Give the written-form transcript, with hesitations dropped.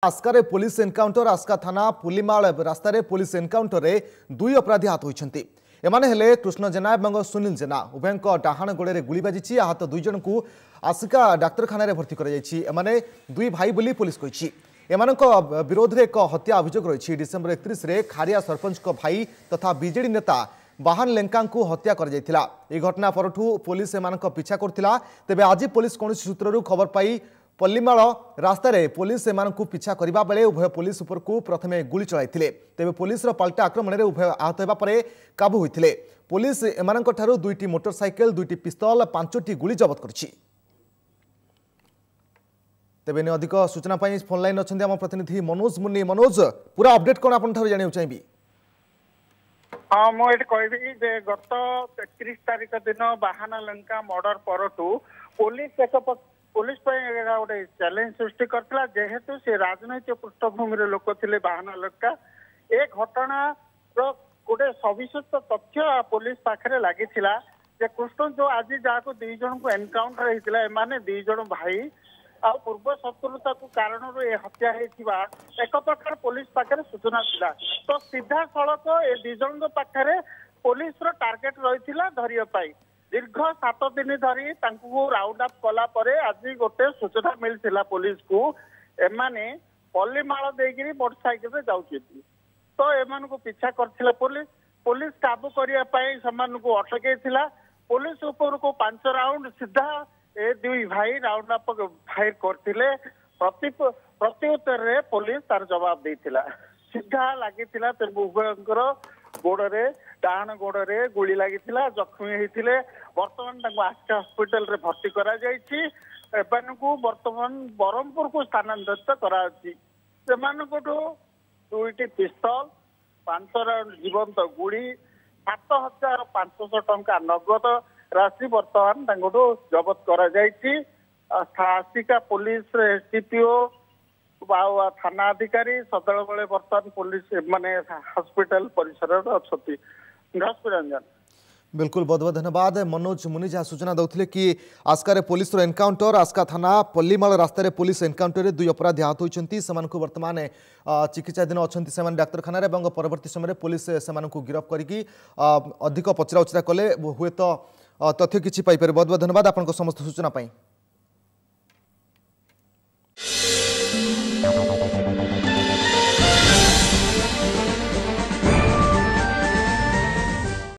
आस्कारे police encounter Aska थाना पुलिमाल रास्तार police encounter रे दुई अपराधी आहत होइछन्ति। एमाने हेले कृष्ण जेना और सुनील जेना उभयंक डाहाण गोड़े गुली बाजी आहत दुई जन को आसिका डाक्तखाना भर्ती कर दुई भाई बोली पुलिस कही। एमानक विरोध में एक हत्या अभियोग रही। डिसेम्बर 31 रे खारिया सरपंच भाई तथा बीजेडी नेता बाहन लेंका को हत्या कर घटना परठू पुलिस एमानक पीछा करथिला। तेबे आज पुलिस कौन सूत्रु खबर पाई पल्लीमाल रास्तार पुलिस एमानक पीछा करबा बेले उभय पुलिस उपर को प्रथमे गुली चलाइथिले। तेबे पुलिस पाल्टा आक्रमण में उभय आहत होगा पर काबू होइथिले। पुलिस एमानक ठारू दुईटी मोटरसाइकेल दुईटी पिस्तल 5टी गुली जबत करछि। तेबे ने अधिक सूचना पाई फोन लाइन अच्छे आम प्रतिनिधि मनोज मुन्नी। मनोज पूरा अपडेट कौन आपन ठारू जानियो चाहिबी? हाँ मुझे कहबी जे गत 31 तारिख दिन बाहाना लंका मर्डर परठू पुलिस पुलिस गोटे चैलेंज सृष्टि करता जेहेतु से राजनैतिक पृष्ठभूमि लोक थे बाहाना लंका। ए घटना गोटे सविशेष तथ्य पुलिस पाखे लगी कृष्ण जो आज जहाँ दुई जन को एनकाउंटर होता एमाने दुई जन भाई आ पूर्व शत्रुता को कारण हत्या होता एक प्रकार पुलिस पाखे सूचना था। तो सीधा सड़क ए दुई जन पाखे पुलिस टार्गेट रही धरिया दीर्घ 7 दिन धरी राउंड अप कला परे आज गोटे सूचना मिलता पुलिस को एमाने पल्लीमाल देकरी मोटरसाइकिल रे जाउछथि। तो एमान को पीछा करथिला पुलिस पुलिस काबू करिया पई समान को अटकेइथिला। पुलिस ऊपर को 5 राउंड सीधा ए दुई भाई राउंड अप फायर करथिले। प्रत्युत्तर रे पुलिस तार जवाब देथिला। सीधा लागिथिला ते उभयंकर गोड़े डाहाण गोड़े गुली लगी जख्मी होते बर्तमान आस्का हॉस्पिटल रे भर्ती करा बर्तमान ब्रह्मपुर को स्थानांतरित कर दुईटी पिस्तल 5 राउंड जीवंत गुड़ी 7,500 टंका नगद राशि बर्तमान जबत कर पुलिस एसडीपीओ थाना अधिकारी सदल बड़े बर्तमान पुलिस माने हॉस्पिटल परिसर रंजन। बिल्कुल बहुत बहुत धन्यवाद मनोज मुनि जहाँ सूचना दौले कि आस्कार पुलिस एनकाउंटर आस्का थाना पल्लीमाल रास्तार पुलिस एनकाउंटर में दुई अपराधी आहत होती वर्तमान चिकित्साधीन अच्छा डाक्तखाना परवर्ती समय पुलिस से गिरफ्त करके अधिक पचरा उचरा कले हुए तो तथ्य किसी पाइपर। बहुत बहुत धन्यवाद आपन समस्त सूचना।